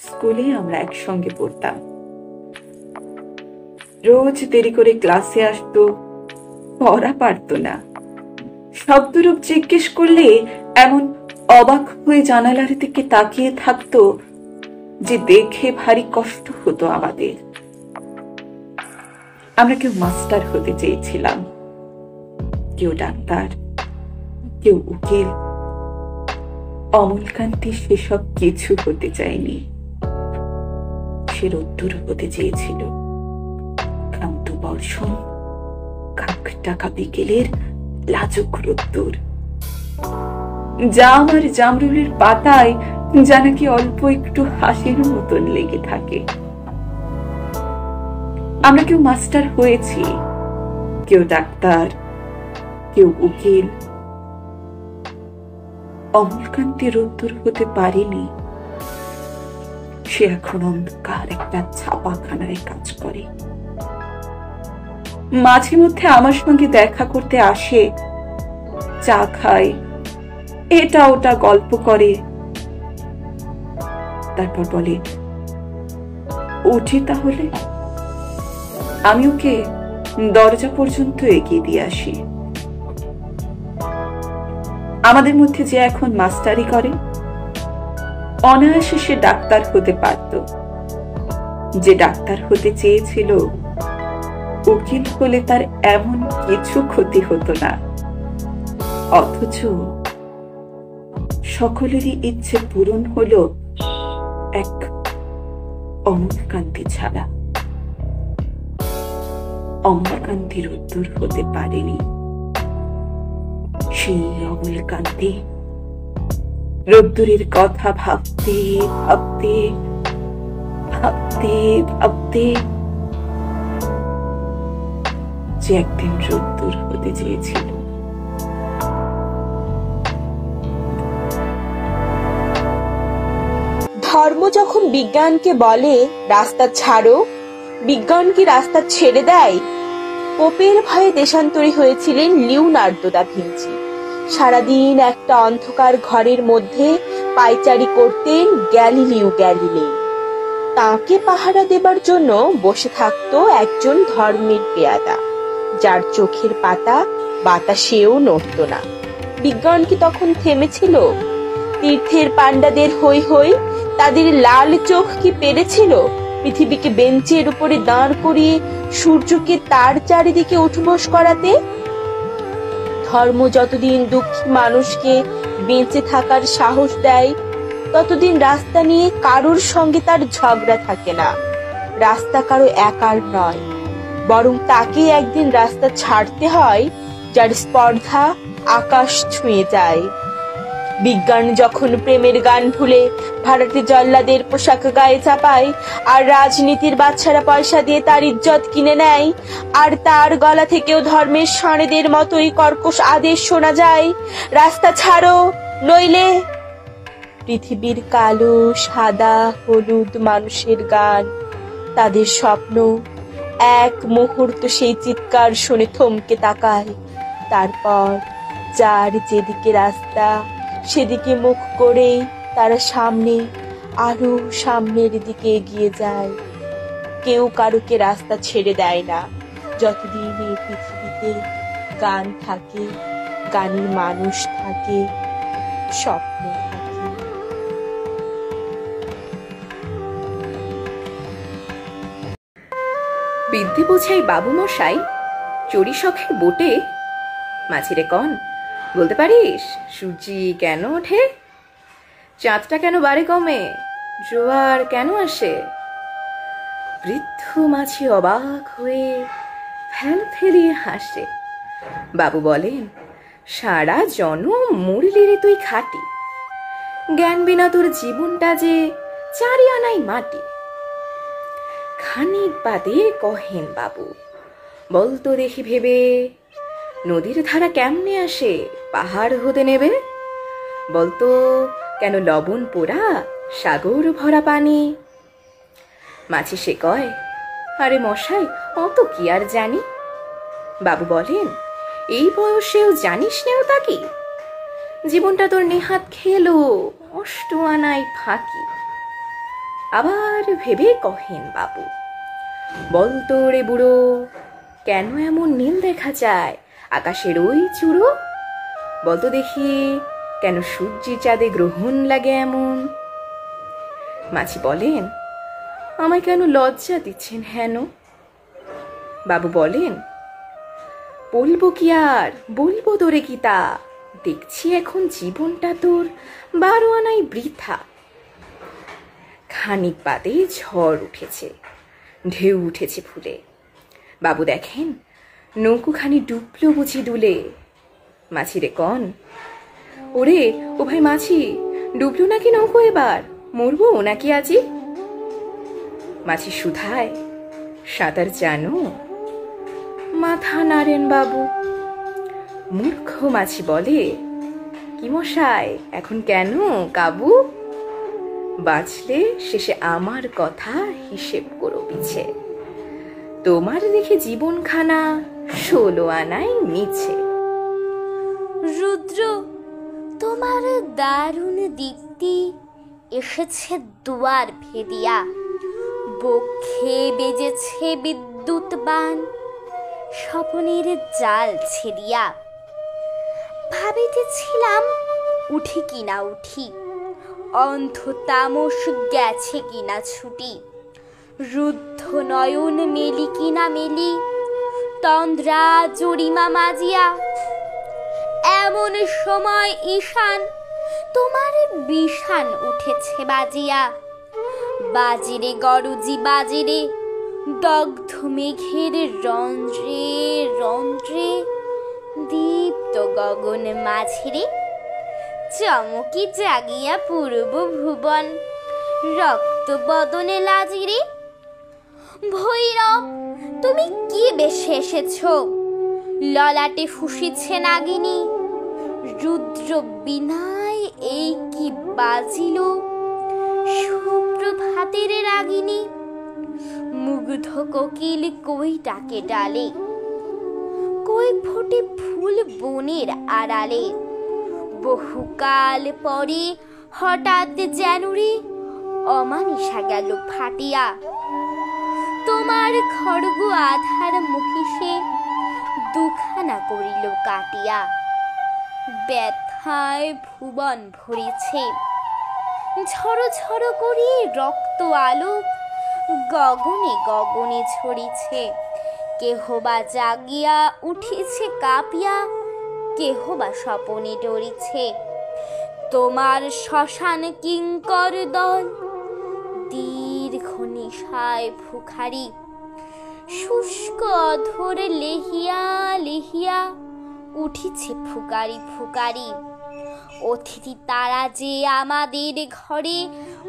স্কুলে আমরা একসঙ্গে পড়তাম। রোজ দেরি করে ক্লাসে আসতো, পড়া পারতো না। শব্দরূপ জিজ্ঞেস করলে এমন অবাক হয়ে জানালার দিকে তাকিয়ে থাকতো যে দেখে ভারী কষ্ট হতো আমাদের। আমরা কেউ মাস্টার হতে চেয়েছিলাম, কেউ ডাক্তার, কেউ উকিল। অমলকান্তি সেসব কিছু হতে চায়নি। সে রোদ্দুর হতে চেয়েছিল, ক্লান্ত বর্ষণ, কাক টাকা বিকেলের লাজুক রোদ্দুর। জাম আর জামরুলের পাতায় যা নাকি অল্প একটু হাসির মতন লেগে থাকে। আমরা কেউ মাস্টার হয়েছি, কেউ ডাক্তার, কেউ উকিল। অমলকান্তি রোদ্দুর হতে পারেনি। সে এখন অন্ধকার একটা ছাপাখানায় কাজ করে। মাঝে মধ্যে আমার সঙ্গে দেখা করতে আসে, চা খায়, এটা ওটা গল্প করে, তারপর বলে উঠি তাহলে। আমি ওকে দরজা পর্যন্ত এগিয়ে দিয়ে আসি। আমাদের মধ্যে যে এখন মাস্টারি করে, অনায়াসে সে ডাক্তার হতে পারত। যে ডাক্তার হতে চেয়েছিল, উকিল হলে তার এমন কিছু ক্ষতি হতো না। অথচ সকলেরই ইচ্ছে পূরণ হলো এক অমলকান্তি ছাড়া। অমলকান্তি রোদ্দুর হতে পারেনি। সেই অমলকান্তি রোদ্দুরের কথা ভাবতে ভাবতে ভাবতে ভাবতে যে একদিন রোদ্দুর হতে চেয়েছিল। ধর্ম যখন বিজ্ঞানকে বলে রাস্তা ছাড়ো, বিজ্ঞান কি রাস্তা ছেড়ে দেয়? পোপের ভয়ে দেশান্তরী হয়েছিলেন লিওনার্দো দা ভিঞ্চি। সারাদিন একটা অন্ধকার ঘরের মধ্যে পায়চারি করতেন গ্যালিলিও গ্যালিলেই। তাকে পাহারা দেবার জন্য বসে থাকতো একজন ধর্মের পেয়াদা, যার চোখের পাতা বাতাসেও নড়ত না। বিজ্ঞান কি তখন থেমেছিল? তীর্থের পান্ডাদের হই হই, তাদের লাল চোখ কি পেরেছিল পৃথিবীকে বেঞ্চের উপরে দাঁড় করিয়ে সূর্যকে তার চারিদিকে উঠবোস করাতে? ধর্ম যতদিন দুঃখী মানুষকে বেঁচে থাকার সাহস দেয়, ততদিন রাস্তা নিয়ে কারোর সঙ্গে তার ঝগড়া থাকে না। রাস্তা কারো একার নয়, বরং তাকে একদিন রাস্তা ছাড়তে হয় যার স্পর্ধা আকাশ ছুঁয়ে যায়। বিজ্ঞান যখন প্রেমের গান ভুলে ভাড়াটে জল্লাদের পোশাক গায়ে চাপায়, আর রাজনীতির বাচ্চারা পয়সা দিয়ে তার ইজ্জত কিনে নেয়, আর তার গলা থেকেও ধর্মের ষাঁড়েদের মতোই কর্কশ আদেশ শোনা যায়, রাস্তা ছাড়ো নইলে। পৃথিবীর কালো সাদা হলুদ মানুষের গান, তাদের স্বপ্ন এক মুহূর্ত সেই চিৎকার শুনে থমকে তাকায়। তারপর যার যেদিকে রাস্তা, সেদিকে মুখ করে তারা সামনে, আরো সামনের দিকে এগিয়ে যায়। কেউ কারুকে রাস্তা ছেড়ে দেয় না, যতদিন এই পৃথিবীতে গান থাকে, গানের মানুষ থাকে, স্বপ্ন থাকে। বিদ্যে বোঝাই বাবু মশাই চড়ি শখের বোটে। মাঝিরে কন, বলতে পারিস সূর্যি কেন ওঠে? চাঁদটা কেন বাড়ে কমে? জোয়ার কেন আসে? বৃদ্ধ মাঝি অবাক হয়ে ফেল ফেলিয়ে হাসে। বাবু বলেন, সারা জনম মরলি রে তুই খাটি, জ্ঞান বিনা তোর জীবনটা যে চারি আনাই মাটি। খানিক বাদে কহেন বাবু, বলতো দেখি ভেবে, নদীর ধারা কেমনে আসে পাহাড় হতে নেবে? বলতো কেন লবণ পোড়া সাগর ভরা পানি? মাঝি সে কয়, আরে মশাই অত কি আর জানি। বাবু বলেন, এই বয়সেও জানিস নেও তা কি? জীবনটা তোর নেহাত খেলো অষ্ট আনাই ফাঁকি। আবার ভেবে কহেন বাবু, বলতো রে বুড়ো, কেন এমন নীল দেখা যায় আকাশের ওই চূড়ো? বলতো দেখি, কেন সূর্যি চাঁদে গ্রহণ লাগে এমন? মাছি বলেন, আমায় কেন লজ্জা দিচ্ছেন হেন? বাবু বলেন, বলবো কি আর, বলবো তোরে কি তা, দেখছি এখন জীবনটা তোর 12 আনাই বৃথা। খানিক বাদে ঝড় উঠেছে, ঢেউ উঠেছে ফুলে। বাবু দেখেন, নৌকুখানি ডুবলো বুঝি দুলে। মাছিরে কন, ওরে ও ভাই মাছি, ডুবলো নাকি নৌকো এবার, মরবো নাকি আজি? মাছি শুধায়, সাঁতার জানো? মাথা নাড়েন বাবু। মূর্খ মাছি বলে, কি মশাই এখন কেন কাবু? বাঁচলে শেষে আমার কথা হিসেব করো পিছে, তোমার দেখে জীবনখানা 16 আনাই মিছে। রুদ্র, তোমার দারুণ দীপ্তি এসেছে দুয়ার ভেদিয়া, বক্ষে বেজেছে বিদ্যুৎ বাণ, স্বপনের জাল ছেদিয়া। ভাবিতেছিলাম উঠি কিনা উঠি, অন্ধ তামস গেছে কিনা ছুটি, রুদ্ধ নয়ন মেলি কিনা মেলি, তন্দ্রা জরিমা মাজিয়া। এমন সময় ঈশান তোমার বিষান উঠেছে বাজিয়া। বাজিরে গরজি বাজিরে, দগ্ধ মেঘের রন্ধ্রে রন্ধ্রে, দীপ্ত গগন মাঝিরে, চমকি জাগিয়া পূর্ব ভুবন, রক্ত বদনে লাজিরে। ভৈরব, তুমি কি বেশে এসেছ, ললাটে ফুসিছে নাগিনী। রুদ্র বিনায় এই কি বাজিল, সুপ্রভাতের রাগিনী। মুগ্ধ কোকিল কই ডাকে ডালে, কই ফোটে ফুল বনের আড়ালে। বহুকাল পরে হঠাৎ যেন রে অমানিসা গেল ফাটিয়া। তোমার খড়গ আধার মহিষে দুখানা করিল কাটিয়া। ব্যথায় ভুবন ভরেছে, ঝড় ঝড় করি রক্ত আলোক গগনে গগনে ছড়িছে। কেহ বা জাগিয়া উঠিছে কাঁপিয়া, কেহ বা স্বপনে ডরিছে। তোমার শ্মশান কিঙ্কর দল দীর্ঘ নিশায় ফুখারি, শুষ্ক অধর লেহিয়া লেহিয়া উঠিছে ফুকারি ফুকারি। অতিথি তারা যে আমাদের ঘরে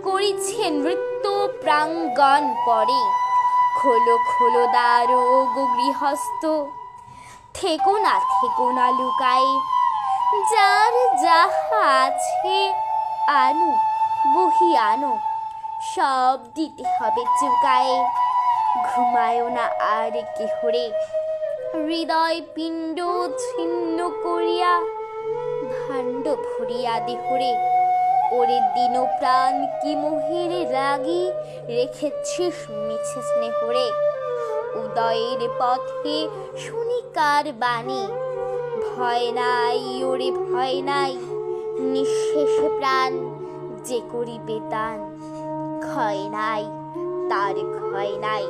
করিছে নৃত্য প্রাঙ্গণ পরে। খোলো খোলো দ্বার গো গৃহস্থ, থেকো না লুকায়। যার যাহা আছে আনো বহি আনো, সব দিতে হবে চুকায়। ঘুমায়ও না আর কেহরে, হৃদয় পিণ্ড ছিন্ন করিয়া ভাণ্ড ভরিয়া দেহরে। ওরে দিন প্রাণ কি মোহের রাগি রেখেছিস মিছে স্নেহরে। উদয়ের পথে শুনি কার বাণী, ভয় নাই ওরে ভয় নাই। নিঃশেষে প্রাণ যে করিবে দান, ক্ষয় নাই তার ক্ষয় নাই।